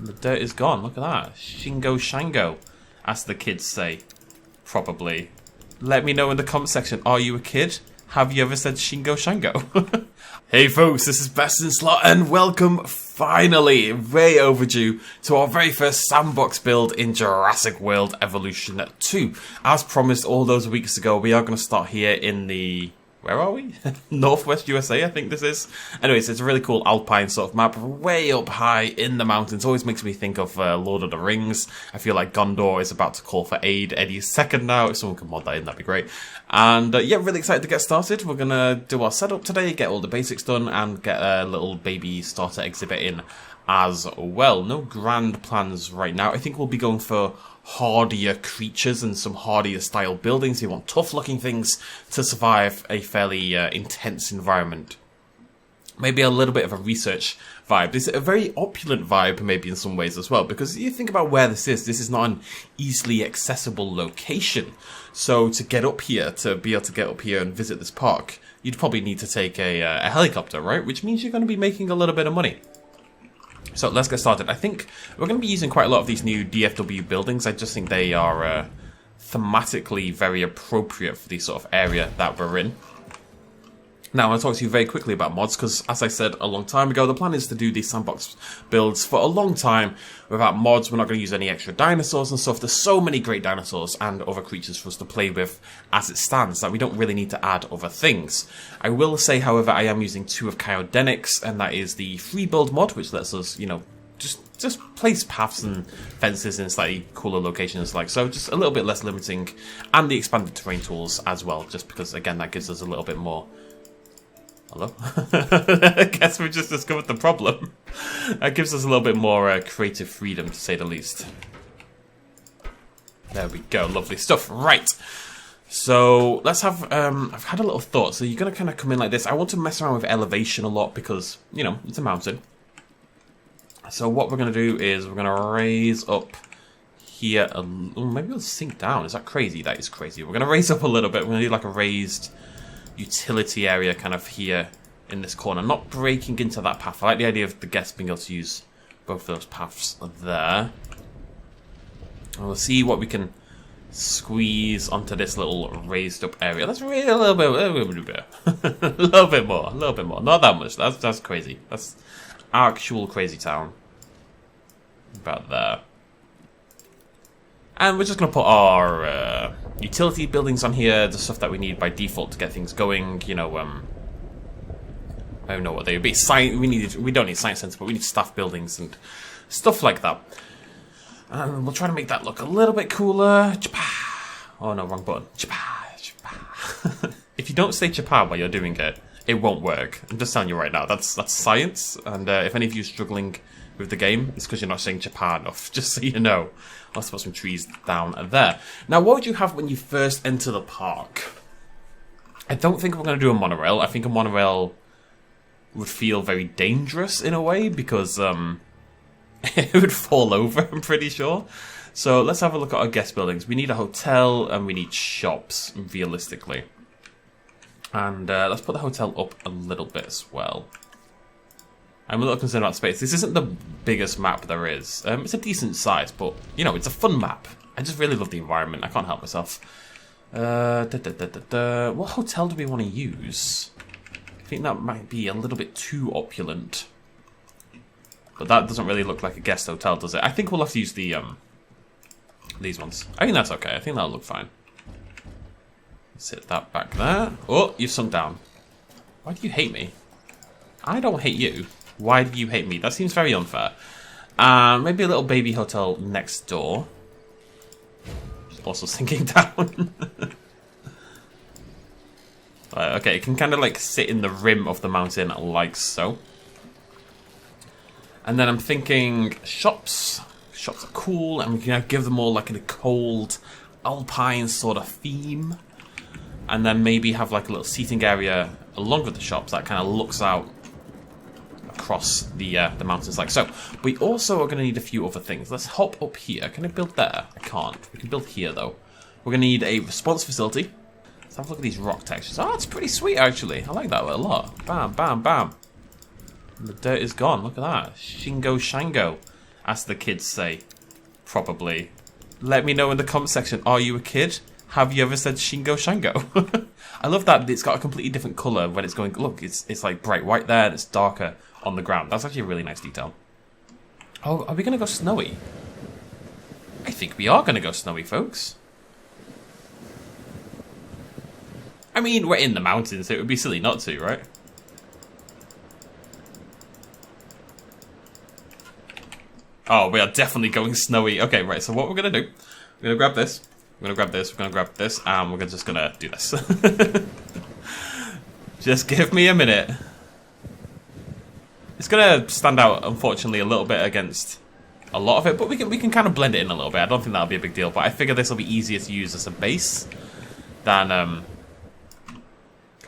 The dirt is gone. Look at that. Shingo Shango, as the kids say. Probably. Let me know in the comment section. Are you a kid? Have you ever said Shingo Shango? Hey folks, this is BestInSlot and welcome, finally, way overdue, to our very first Sandbox build in Jurassic World Evolution 2. As promised all those weeks ago, we are going to start here in the... Where are we? Northwest USA, I think this is. Anyways, it's a really cool alpine sort of map, way up high in the mountains. Always makes me think of Lord of the Rings. I feel like Gondor is about to call for aid any second now. If someone can mod that in, that'd be great. And yeah, really excited to get started. We're going to do our setup today, get all the basics done, and get a little baby starter exhibit in as well. No grand plans right now. I think we'll be going for hardier creatures and some hardier style buildings. You want tough looking things to survive a fairly intense environment. Maybe a little bit of a research vibe. It's a very opulent vibe maybe in some ways as well, because you think about where this is not an easily accessible location. So to get up here, to be able to get up here and visit this park, you'd probably need to take a helicopter, right? Which means you're going to be making a little bit of money. So let's get started. I think we're going to be using quite a lot of these new DFW buildings. I just think they are thematically very appropriate for the sort of area that we're in. Now, I'll talk to you very quickly about mods, because as I said a long time ago, the plan is to do these Sandbox builds for a long time without mods. We're not going to use any extra dinosaurs and stuff. There's so many great dinosaurs and other creatures for us to play with as it stands that we don't really need to add other things. I will say, however, I am using 2 of Cryogenics, and that is the free build mod, which lets us, you know, just place paths and fences in slightly cooler locations, like so, just a little bit less limiting, and the expanded terrain tools as well, just because, again, that gives us a little bit more... Hello? I guess we just discovered the problem. That gives us a little bit more creative freedom, to say the least. There we go, lovely stuff. Right. So, let's have, I've had a little thought. So you're going to kind of come in like this. I want to mess around with elevation a lot because, you know, it's a mountain. So what we're going to do is we're going to raise up here. Maybe we'll sink down. Is that crazy? That is crazy. We're going to raise up a little bit. We're going to do like a raised utility area kind of here in this corner, not breaking into that path. I like the idea of the guests being able to use both those paths there. And we'll see what we can squeeze onto this little raised up area. Let's raise a little bit, a little bit more, not that much. That's crazy. That's actual crazy town. About there. And we're just going to put our utility buildings on here, the stuff that we need by default to get things going. You know, I don't know what they would be. We don't need science centers, but we need staff buildings and stuff like that. And we'll try to make that look a little bit cooler. Oh no, wrong button. If you don't say chapa while you're doing it, it won't work. I'm just telling you right now. That's science. And if any of you are struggling with the game, it's because you're not saying chapa enough. Just so you know. Let's put some trees down there. Now, what would you have when you first enter the park? I don't think we're going to do a monorail. I think a monorail would feel very dangerous in a way because it would fall over, I'm pretty sure. So let's have a look at our guest buildings. We need a hotel and we need shops, realistically. And let's put the hotel up a little bit as well. I'm a little concerned about space. This isn't the biggest map there is. It's a decent size, but, you know, it's a fun map. I just really love the environment. I can't help myself. What hotel do we want to use? I think that might be a little bit too opulent. But that doesn't really look like a guest hotel, does it? I think we'll have to use the, these ones. I think that's okay. I think that'll look fine. Sit that back there. Oh, you've sunk down. Why do you hate me? I don't hate you. Why do you hate me? That seems very unfair. Maybe a little baby hotel next door. Also sinking down. Okay, it can kind of like sit in the rim of the mountain like so. And then I'm thinking shops. Shops are cool, and we can give them all like a cold alpine sort of theme. And then maybe have like a little seating area along with the shops that kind of looks out across the mountains like so. We also are going to need a few other things. Let's hop up here. Can I build there? I can't. We can build here though. We're going to need a response facility. Let's have a look at these rock textures. Oh, it's pretty sweet actually. I like that a lot. Bam, bam, bam. And the dirt is gone. Look at that. Shingo Shango, as the kids say. Probably. Let me know in the comment section, are you a kid? Have you ever said Shingo Shango? I love that it's got a completely different colour when it's going, look, it's like bright white there and it's darker on the ground. That's actually a really nice detail. Oh, are we going to go snowy? I think we are going to go snowy, folks. I mean, we're in the mountains, so it would be silly not to, right? Oh, we are definitely going snowy. Okay, right, so what we're going to do, we're going to grab this, we're going to grab this, we're going to grab this, and we're just going to do this. Just give me a minute. It's going to stand out, unfortunately, a little bit against a lot of it, but we can kind of blend it in a little bit. I don't think that'll be a big deal, but I figure this will be easier to use as a base than, God,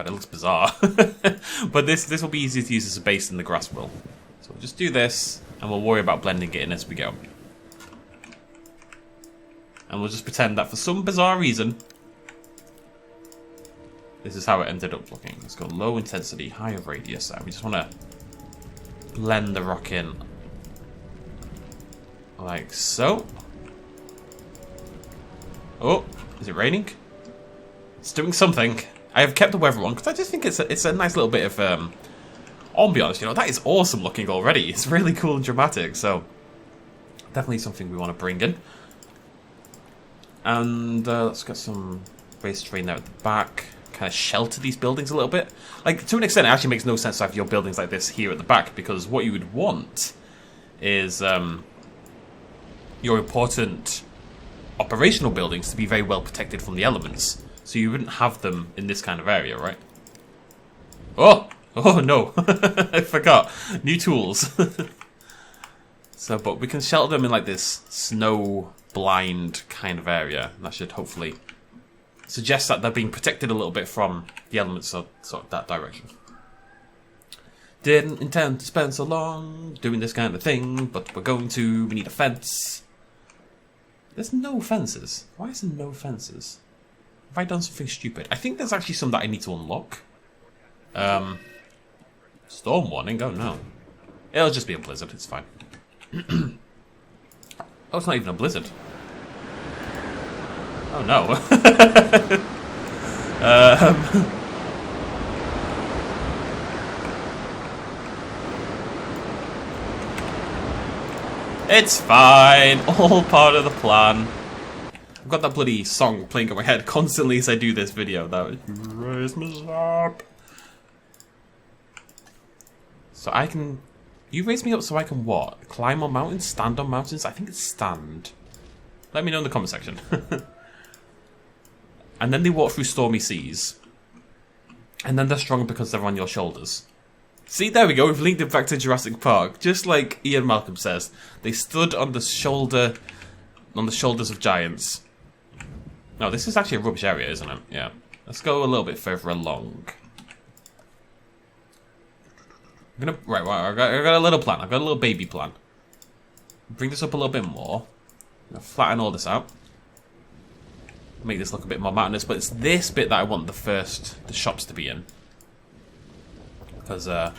it looks bizarre. But this will be easier to use as a base than the grass will. So we'll just do this, and we'll worry about blending it in as we go. And we'll just pretend that for some bizarre reason, this is how it ended up looking. Let's go low intensity, higher radius, and we just want to blend the rock in. Like so. Oh, is it raining? It's doing something. I have kept the weather on because I just think it's a nice little bit of ambiance. You know, that is awesome looking already. It's really cool and dramatic. So definitely something we want to bring in. And let's get some base terrain there at the back. Kind of shelter these buildings a little bit. Like, to an extent, it actually makes no sense to have your buildings like this here at the back, because what you would want is your important operational buildings to be very well protected from the elements. So you wouldn't have them in this kind of area, right? Oh! Oh no! I forgot. New tools. So, but we can shelter them in like this snow-blind kind of area. That should hopefully suggest that they're being protected a little bit from the elements of sort of that direction. Didn't intend to spend so long doing this kind of thing, but we're going to. We need a fence. There's no fences. Why is there no fences? Have I done something stupid? I think there's actually some that I need to unlock. Storm warning? Oh no. It'll just be a blizzard, it's fine. Oh, it's not even a blizzard. Oh no. It's fine. All part of the plan. I've got that bloody song playing in my head constantly as I do this video. That was, you raise me up. So I can... You raise me up so I can what? Climb on mountains? Stand on mountains? I think it's stand. Let me know in the comment section. And then they walk through stormy seas. And then they're stronger because they're on your shoulders. See, there we go. We've linked it back to Jurassic Park. Just like Ian Malcolm says. They stood on the shoulders of giants. No, this is actually a rubbish area, isn't it? Yeah. Let's go a little bit further along. Right, I've got a little plan. I've got a little baby plan. Bring this up a little bit more. I'm gonna flatten all this out. Make this look a bit more mountainous, but it's this bit that I want the shops to be in. Because that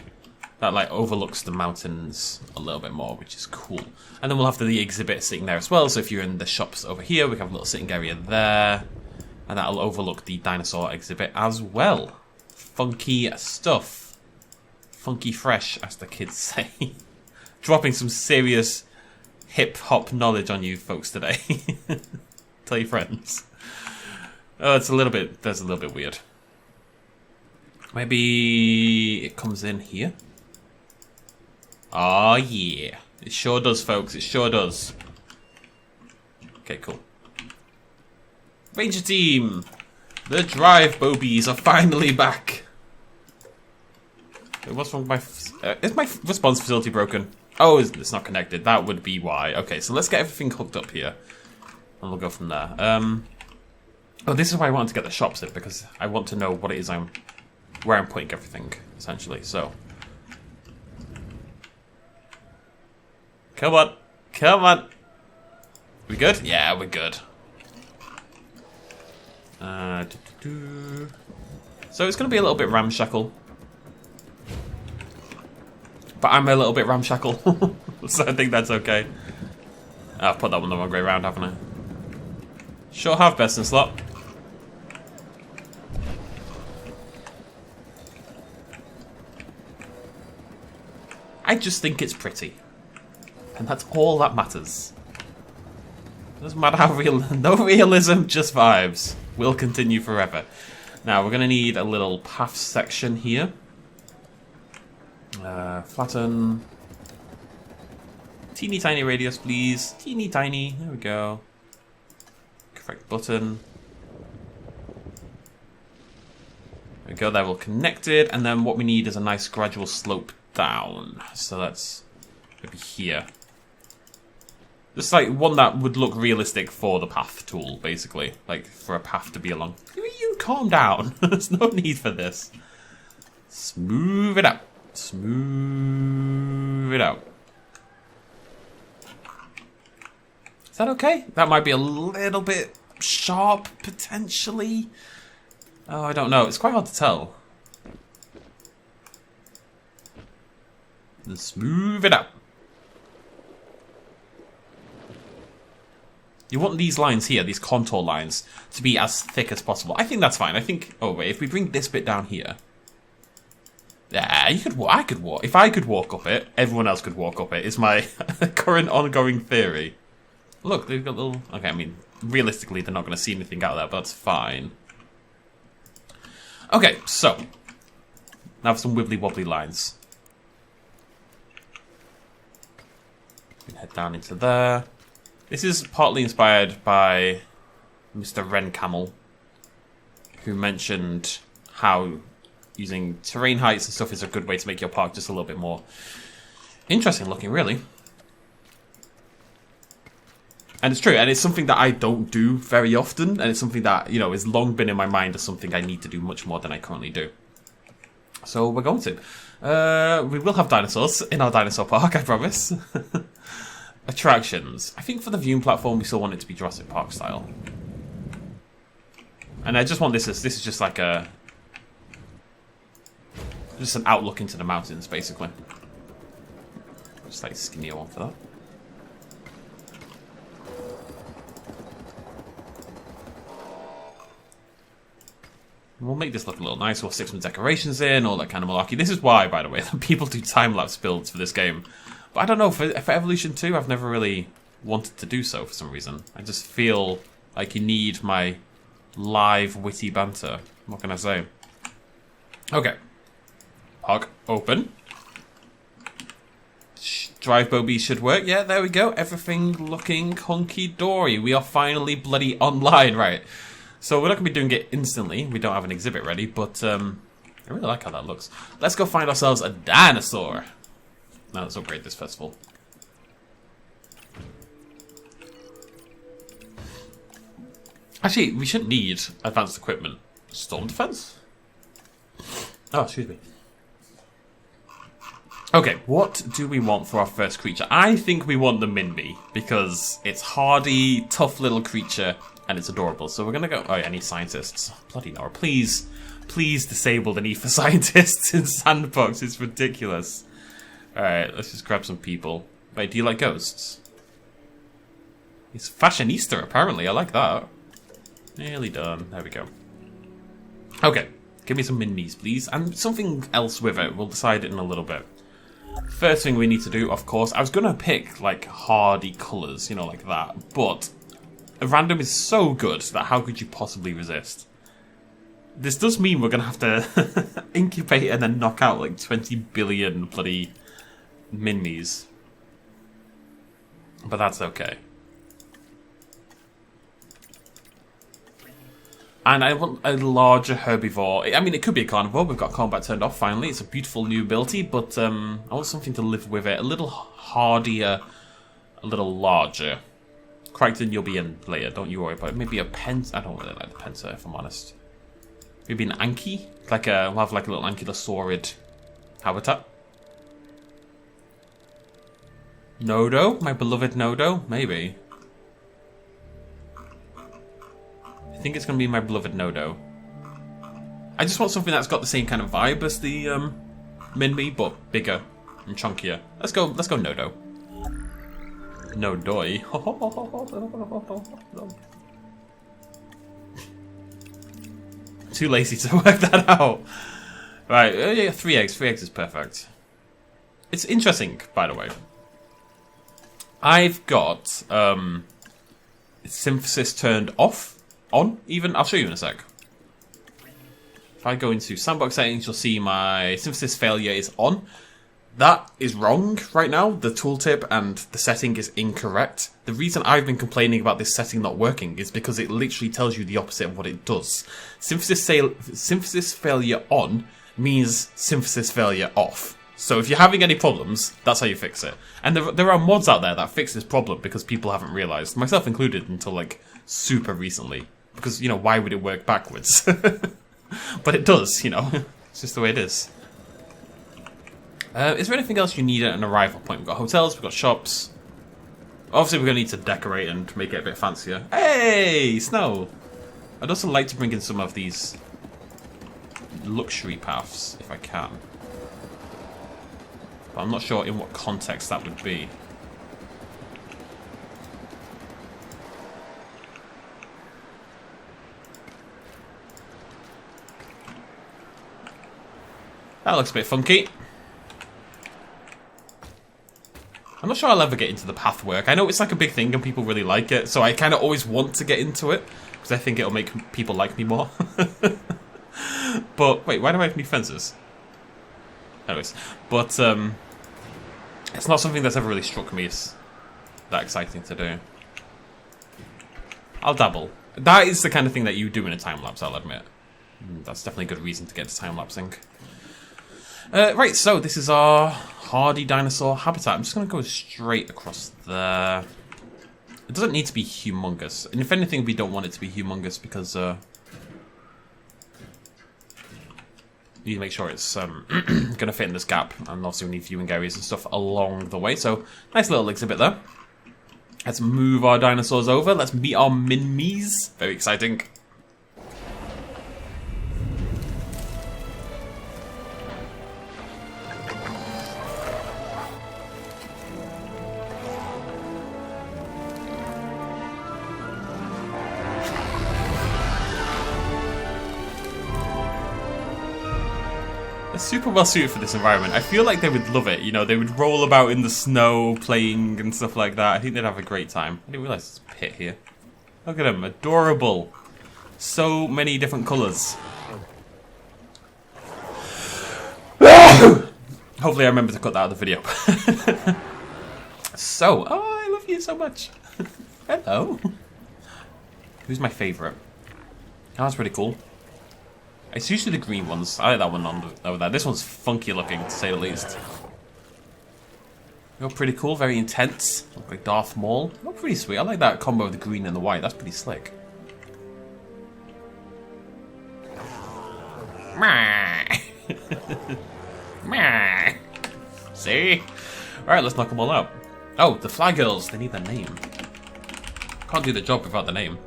like overlooks the mountains a little bit more, which is cool. And then we'll have the exhibit sitting there as well, so if you're in the shops over here, we can have a little sitting area there. And that'll overlook the dinosaur exhibit as well. Funky stuff. Funky fresh, as the kids say. Dropping some serious hip-hop knowledge on you folks today. Tell your friends. Oh, there's a little bit weird. Maybe it comes in here. Oh yeah. It sure does, folks. It sure does. Okay, cool. Ranger team! The drive bobies are finally back. What's wrong with my... is my response facility broken? Oh, it's not connected. That would be why. Okay, so let's get everything hooked up here. And we'll go from there. Oh, this is why I wanted to get the shops in, because I want to know what it is where I'm putting everything, essentially. So... Come on. Come on. We good? Yeah, we're good. So it's going to be a little bit ramshackle. But I'm a little bit ramshackle. So I think that's okay. I've put that one the wrong way around, haven't I? Sure have, BestInSlot. I just think it's pretty. And that's all that matters. Doesn't matter how real, no realism, just vibes. Will continue forever. Now we're going to need a little path section here. Flatten. Teeny tiny radius, please. Teeny tiny. There we go. Correct button. There we go. They're all connected. And then what we need is a nice gradual slope down. So that's maybe here. Just like one that would look realistic for the path tool, basically. Like for a path to be along. You calm down. There's no need for this. Smooth it out. Smooth it out. Is that okay? That might be a little bit sharp, potentially. Oh, I don't know. It's quite hard to tell. Then smooth it out. You want these lines here, these contour lines, to be as thick as possible. I think that's fine. I think... Oh, wait. If we bring this bit down here... Yeah, you could. I could walk. If I could walk up it, everyone else could walk up it. Is my current ongoing theory. Look, they've got little. Okay, I mean, realistically, they're not going to see anything out of that, but that's fine. Okay, so now for some wibbly wobbly lines. We can head down into there. This is partly inspired by Mr. Ren Camel, who mentioned how using terrain heights and stuff is a good way to make your park just a little bit more interesting looking, really. And it's true, and it's something that I don't do very often, and it's something that, you know, has long been in my mind as something I need to do much more than I currently do. So we're going to. We will have dinosaurs in our dinosaur park, I promise. Attractions. I think for the viewing platform, we still want it to be Jurassic Park style. And I just want this is just like a... Just an outlook into the mountains, basically. Just like skinnier one for that. We'll make this look a little nice. We'll stick some decorations in, all that kind of malarkey. This is why, by the way, that people do time-lapse builds for this game. But I don't know, for Evolution 2, I've never really wanted to do so for some reason. I just feel like you need my live, witty banter. What can I say? Okay. Park open. Drive Bobby should work. Yeah, there we go. Everything looking hunky-dory. We are finally bloody online, right? So we're not going to be doing it instantly. We don't have an exhibit ready, but I really like how that looks. Let's go find ourselves a dinosaur. Now let's upgrade this festival. Actually, we shouldn't need advanced equipment. Storm defense? Oh, excuse me. Okay, what do we want for our first creature? I think we want the Minmi, because it's hardy, tough little creature, and it's adorable. So we're going to go... Oh, yeah, I need scientists. Bloody Nora, please. Please disable the need for scientists in Sandbox. It's ridiculous. Alright, let's just grab some people. Wait, do you like ghosts? It's fashionista, apparently. I like that. Nearly done. There we go. Okay, give me some Minmis, please. And something else with it. We'll decide it in a little bit. First thing we need to do, of course, I was going to pick, like, hardy colours, you know, like that. But random is so good that how could you possibly resist? This does mean we're going to have to incubate and then knock out, like, 20 billion bloody Minmis. But that's okay. And I want a larger herbivore. I mean, it could be a carnivore. We've got combat turned off, finally. It's a beautiful new ability, but I want something to live with it. A little hardier, a little larger. Crichton, you'll be in later. Don't you worry about it. Maybe a penta. I don't really like the penta, if I'm honest. Maybe an Anky? Like we'll have like a little ankylosaurid habitat. Nodo? My beloved Nodo? Maybe. I think it's going to be my beloved Nodo. I just want something that's got the same kind of vibe as the Minmi, but bigger and chunkier. Let's go Nodo. No doi. Too lazy to work that out. Right, yeah, 3 eggs. 3 eggs is perfect. It's interesting, by the way. I've got synthesis turned off, on even. I'll show you in a sec. If I go into Sandbox settings, you'll see my synthesis failure is on. That is wrong right now. The tooltip and the setting is incorrect. The reason I've been complaining about this setting not working is because it literally tells you the opposite of what it does. Synthesis failure on means synthesis failure off. So if you're having any problems, that's how you fix it. And there are mods out there that fix this problem because people haven't realized, myself included, until like super recently. Because, you know, why would it work backwards? But it does, you know. It's just the way it is. Is there anything else you need at an arrival point? We've got hotels, we've got shops. Obviously we're going to need to decorate and make it a bit fancier. Hey! Snow! I'd also like to bring in some of these luxury paths, if I can. But I'm not sure in what context that would be. That looks a bit funky. I'm not sure I'll ever get into the path work. I know it's like a big thing and people really like it, so I kind of always want to get into it because I think it'll make people like me more. But wait, why do I have new fences? Anyways, but it's not something that's ever really struck me as that exciting to do. I'll dabble. That is the kind of thing that you do in a time lapse, I'll admit. That's definitely a good reason to get into time lapsing. Right, so this is our hardy dinosaur habitat. I'm just going to go straight across there. It doesn't need to be humongous. And if anything, we don't want it to be humongous because you need to make sure it's going to fit in this gap. And also we need viewing areas and stuff along the way. So, nice little exhibit there. Let's move our dinosaurs over. Let's meet our Minmis. Very exciting. They're super well suited for this environment. I feel like they would love it. You know, they would roll about in the snow, playing and stuff like that. I think they'd have a great time. I didn't realize there's a pit here. Look at them, adorable. So many different colours. Hopefully I remember to cut that out of the video. So, oh, I love you so much. Hello. Who's my favourite? Oh, that's pretty cool. It's usually the green ones. I like that one over there. This one's funky looking, to say the least. You're pretty cool, very intense. Look like Darth Maul. Look pretty sweet. I like that combo of the green and the white. That's pretty slick. See? Alright, let's knock them all out. Oh, the Fly Girls. They need their name. Can't do the job without the name.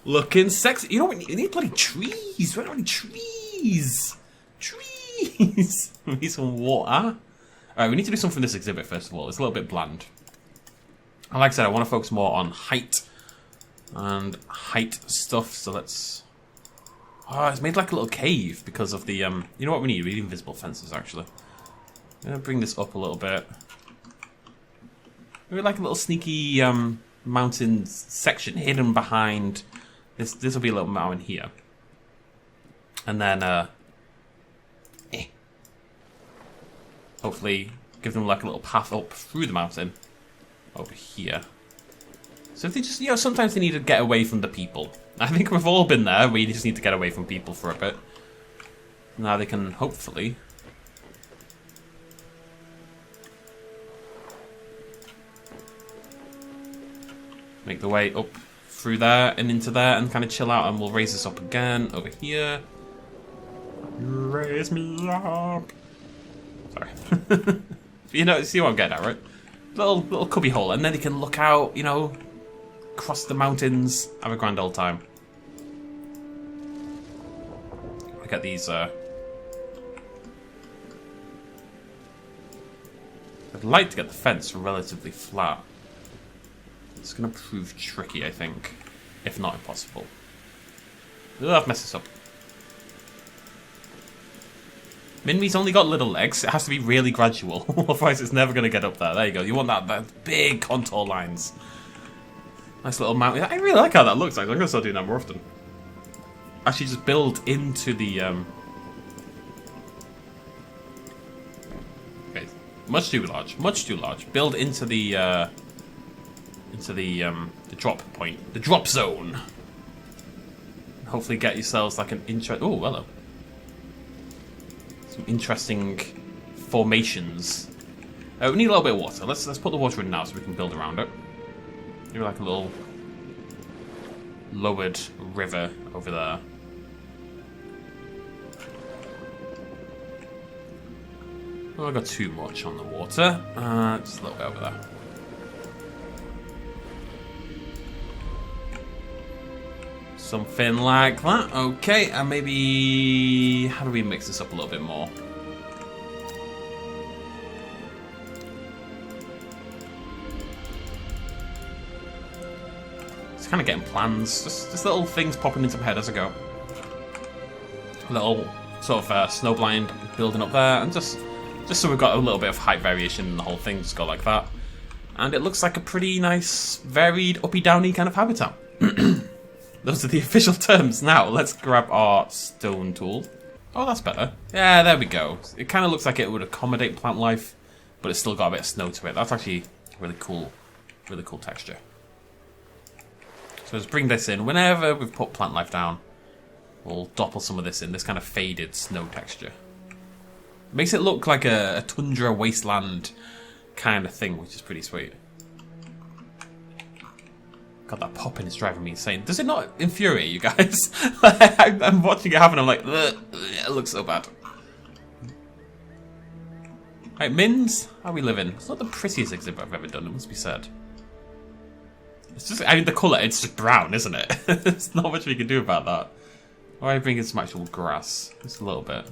Looking sexy. You know what? We need bloody trees. We don't need trees. Trees. We need some water. Alright, we need to do something from this exhibit first of all. It's a little bit bland. And like I said, I want to focus more on height. And height stuff. So let's... Oh, it's made like a little cave because of the... You know what we need? We need invisible fences, actually. I'm going to bring this up a little bit. Maybe like a little sneaky mountain section hidden behind... This will be a little mountain here. And then, hopefully give them like a little path up through the mountain. Over here. So if they just, you know, sometimes they need to get away from the people. I think we've all been there. We just need to get away from people for a bit. Now they can hopefully... make the way up through there and into there and kind of chill out, and we'll raise this up again over here. Raise me up. Sorry. You know, see what I'm getting at, right? Little cubby hole, and then they can look out, you know, across the mountains, have a grand old time. Look at these. I'd like to get the fence relatively flat. It's going to prove tricky, I think. If not impossible. I've messed this up. Minmi's only got little legs. It has to be really gradual. Otherwise it's never going to get up there. There you go. You want that big contour lines. Nice little mountain. I really like how that looks. I'm going to start doing that more often. Actually just build into the... Okay. Much too large. Much too large. Build into the drop point. The drop zone. Hopefully get yourselves like an oh, hello. Some interesting formations. We need a little bit of water. Let's put the water in now so we can build around it. Do like a little lowered river over there. Oh, I got too much on the water. Just a little bit over there. Something like that. Okay, and maybe... How do we mix this up a little bit more? Just kind of getting plans. Just little things popping into my head as I go. A little sort of snowblind building up there. And just so we've got a little bit of height variation in the whole thing. Just go like that. And it looks like a pretty nice, varied, uppy-downy kind of habitat. Those are the official terms. Now, let's grab our stone tool. Oh, that's better. Yeah, there we go. It kind of looks like it would accommodate plant life, but it's still got a bit of snow to it. That's actually really cool texture. So let's bring this in. Whenever we've put plant life down, we'll doppel some of this in, this kind of faded snow texture. It makes it look like a tundra wasteland kind of thing, which is pretty sweet. God, that popping is driving me insane. Does it not infuriate you guys? I'm watching it happen, I'm like, ugh, it looks so bad. Right, Mins, how are we living? It's not the prettiest exhibit I've ever done, it must be said. It's just, I mean, the colour, it's just brown, isn't it? There's not much we can do about that. Why bring in some actual grass? Just a little bit.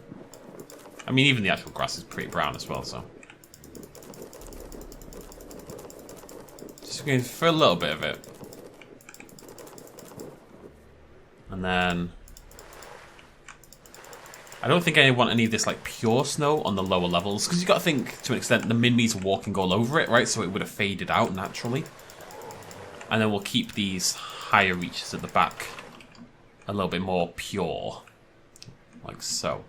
I mean, even the actual grass is pretty brown as well, so. Just going for a little bit of it. And then... I don't think I want any of this like pure snow on the lower levels, because you've got to think, to an extent, the Minmis are walking all over it, right? So it would have faded out naturally. And then we'll keep these higher reaches at the back a little bit more pure. Like so.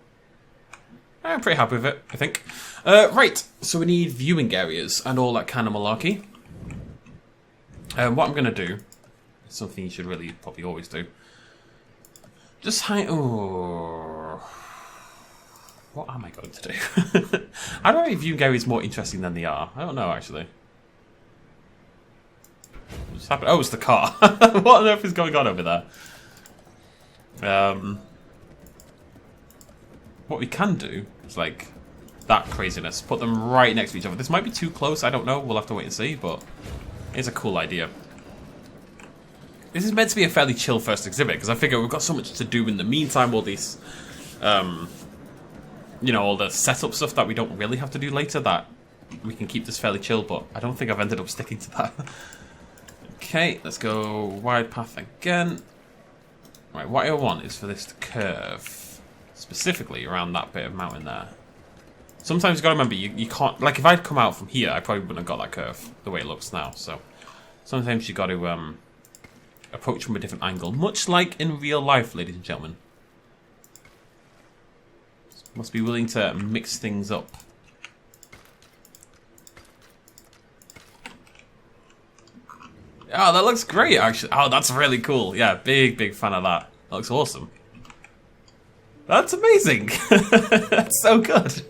I'm pretty happy with it, I think. Right, so we need viewing areas and all that kind of malarkey. What I'm going to do, is something you should really probably always do. Just hide... Oh... What am I going to do? How do I make viewing areas more interesting than they are? I don't know, actually. What's happened? Oh, it's the car. What on earth is going on over there? What we can do is, like, that craziness. Put them right next to each other. This might be too close, I don't know. We'll have to wait and see, but it's a cool idea. This is meant to be a fairly chill first exhibit, because I figure we've got so much to do in the meantime, all these, you know, all the setup stuff that we don't really have to do later, that we can keep this fairly chill, but I don't think I've ended up sticking to that. Okay, let's go wide path again. Right, what I want is for this to curve, specifically around that bit of mountain there. Sometimes you've got to remember, you can't, like if I'd come out from here, I probably wouldn't have got that curve, the way it looks now, so. Sometimes you've got to, approach from a different angle, much like in real life, ladies and gentlemen. Must be willing to mix things up. Oh, that looks great, actually. Oh, that's really cool. Yeah, big fan of that. That looks awesome. That's amazing. That's so good.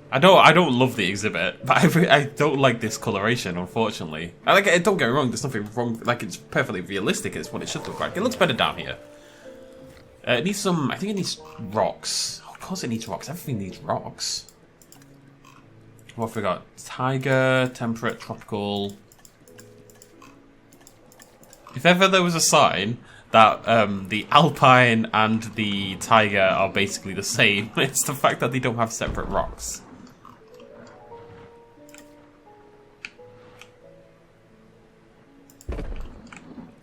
I don't love the exhibit, but I don't like this coloration, unfortunately. I like it. Don't get me wrong. There's nothing wrong. Like, it's perfectly realistic. It's what it should look like. It looks better down here. It needs some. I think it needs rocks. Of course, it needs rocks. Everything needs rocks. What have we got? Tiger, temperate, tropical. If ever there was a sign that the alpine and the tiger are basically the same, it's the fact that they don't have separate rocks.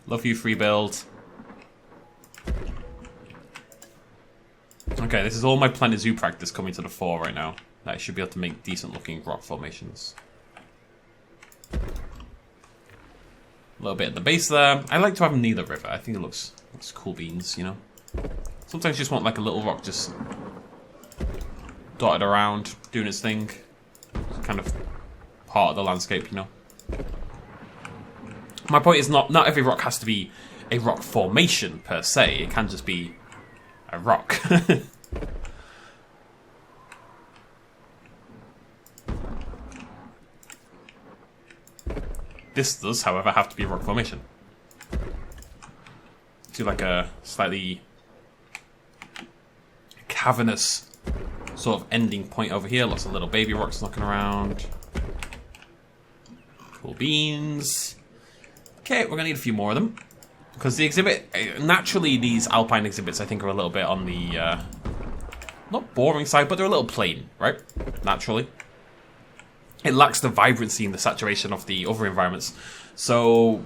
Love you, free build. Okay, this is all my Planet Zoo practice coming to the fore right now. I should be able to make decent looking rock formations. A little bit at the base there. I like to have them near the river. I think it looks cool beans, you know. Sometimes you just want like a little rock just dotted around, doing its thing. It's kind of part of the landscape, you know. My point is not every rock has to be a rock formation per se. It can just be a rock. This does, however, have to be a rock formation. Do like a slightly cavernous sort of ending point over here. Lots of little baby rocks knocking around. Cool beans. Okay, we're gonna need a few more of them. Because the exhibit, naturally these alpine exhibits I think are a little bit on the, not boring side, but they're a little plain, right? Naturally. It lacks the vibrancy and the saturation of the other environments. So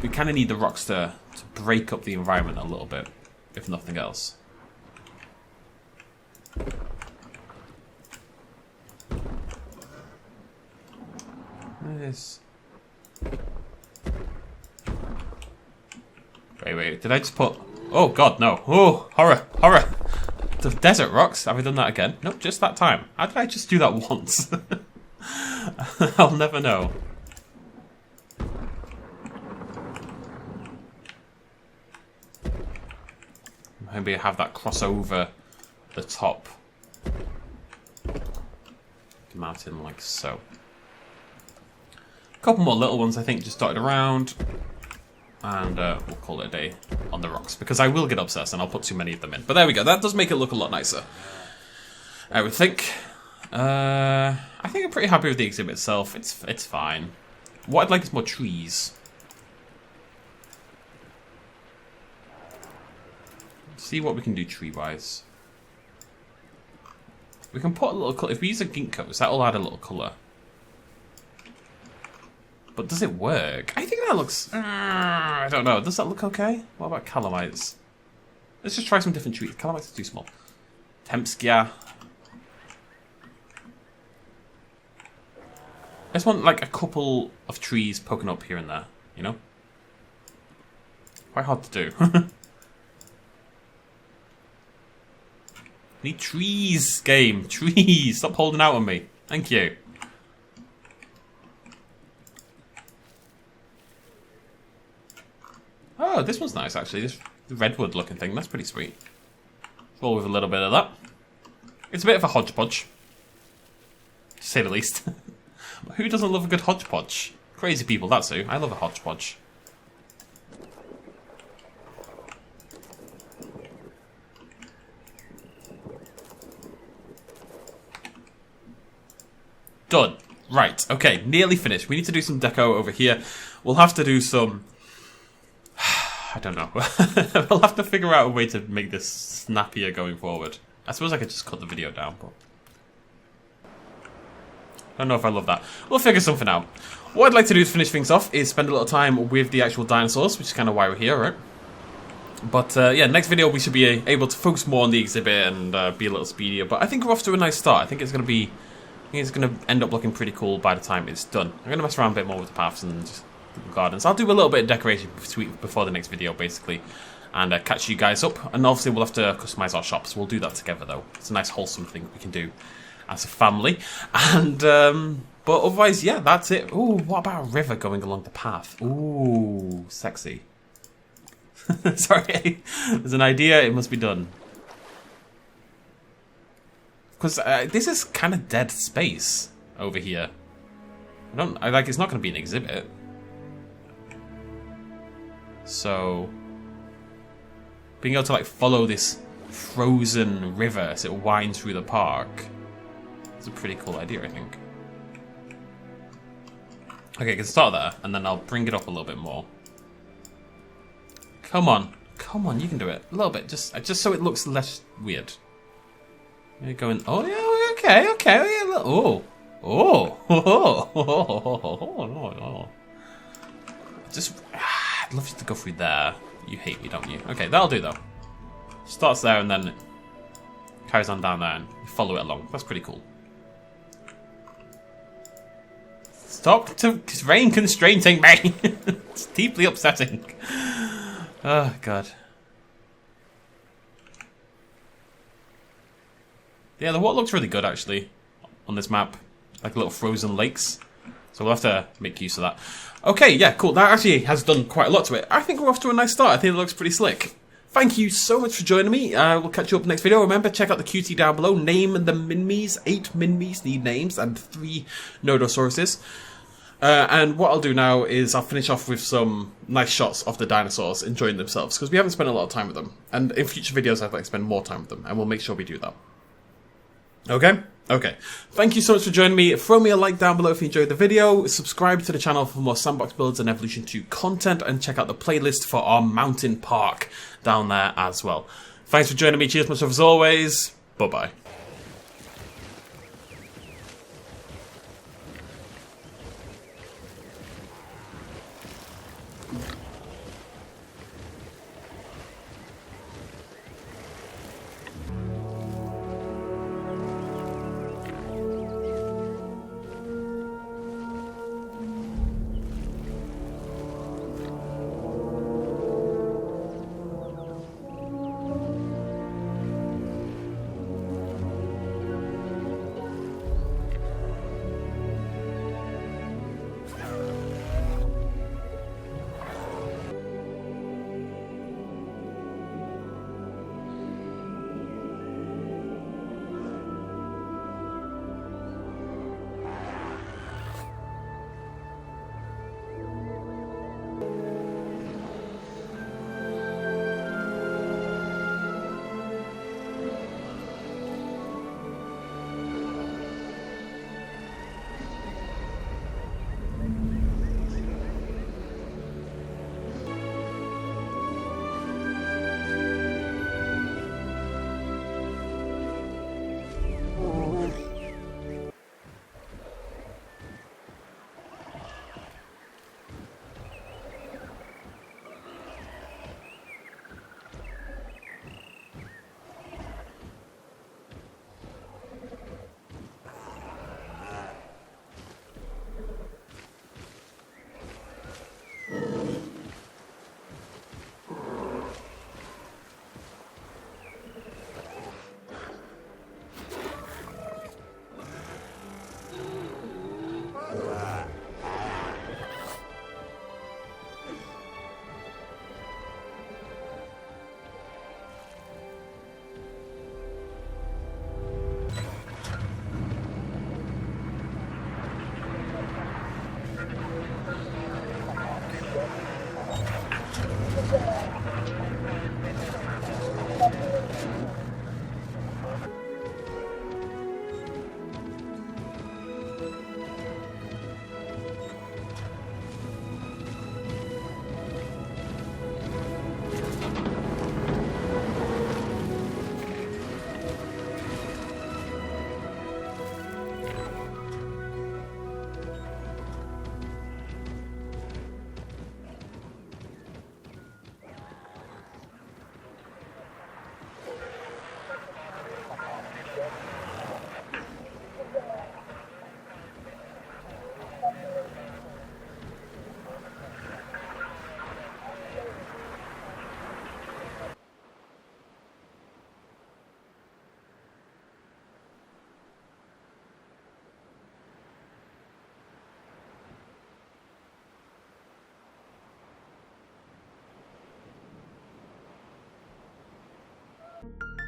we kind of need the rocks to break up the environment a little bit, if nothing else. This. Wait, did I just put... Oh god, no. Oh, horror. The desert rocks, have I done that again? Nope, just that time. How did I just do that once? I'll never know. Maybe I have that cross over the top mountain like so. A couple more little ones I think just dotted around. And we'll call it a day on the rocks. Because I will get obsessed and I'll put too many of them in. But there we go, that does make it look a lot nicer, I would think. I think I'm pretty happy with the exhibit itself. It's fine. What I'd like is more trees. Let's see what we can do tree-wise. We can put a little colour. If we use a ginkgos, that'll add a little colour. But does it work? I think that looks... I don't know. Does that look okay? What about calamites? Let's just try some different trees. Calamites are too small. Tempskia. I just want like a couple of trees poking up here and there, you know? Quite hard to do. Need trees, game. Trees. Stop holding out on me. Thank you. Oh, this one's nice actually. This redwood looking thing. That's pretty sweet. Roll with a little bit of that. It's a bit of a hodgepodge, to say the least. Who doesn't love a good hodgepodge? Crazy people, that's who. I love a hodgepodge. Done. Right, okay, nearly finished. We need to do some deco over here. We'll have to do some... I don't know. We'll have to figure out a way to make this snappier going forward. I suppose I could just cut the video down, but... I don't know if I love that. We'll figure something out. What I'd like to do to finish things off is spend a little time with the actual dinosaurs, which is kind of why we're here, right? But yeah, next video we should be able to focus more on the exhibit and be a little speedier. But I think we're off to a nice start. I think it's going to be... I think it's going to end up looking pretty cool by the time it's done. I'm going to mess around a bit more with the paths and just the gardens. I'll do a little bit of decoration before the next video, basically. And catch you guys up. And obviously we'll have to customize our shops. We'll do that together, though. It's a nice, wholesome thing we can do as a family. And but otherwise, yeah, that's it. Ooh, what about a river going along the path? Ooh, sexy. Sorry, there's an idea, it must be done. Because this is kind of dead space over here. I like, it's not going to be an exhibit. So being able to like follow this frozen river as it winds through the park is a pretty cool idea, I think. Okay, I can start there, and then I'll bring it up a little bit more. Come on, you can do it a little bit, just so it looks less weird. You're going, oh yeah, okay, oh, yeah, oh, just I'd love you to go through there. You hate me, don't you? Okay, that'll do though. Starts there and then carries on down there and you follow it along. That's pretty cool. Stop rain constraining me! It's deeply upsetting. Oh, God. Yeah, the water looks really good, actually, on this map. Like little frozen lakes. So we'll have to make use of that. Okay, yeah, cool. That actually has done quite a lot to it. I think we're off to a nice start. I think it looks pretty slick. Thank you so much for joining me. We'll catch you up next video. Remember, check out the QT down below. Name the Minmis. 8 Minmis need names and 3 Nodosauruses. And what I'll do now is I'll finish off with some nice shots of the dinosaurs enjoying themselves, because we haven't spent a lot of time with them. And in future videos, I'd like to spend more time with them, and we'll make sure we do that. Okay? Okay. Thank you so much for joining me. Throw me a like down below if you enjoyed the video. Subscribe to the channel for more Sandbox builds and Evolution 2 content, and check out the playlist for our mountain park down there as well. Thanks for joining me. Cheers much as always. Bye-bye.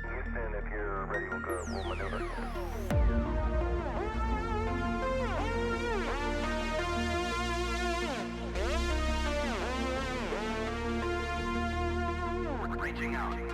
Houston, if you're ready, we'll maneuver. Reaching out.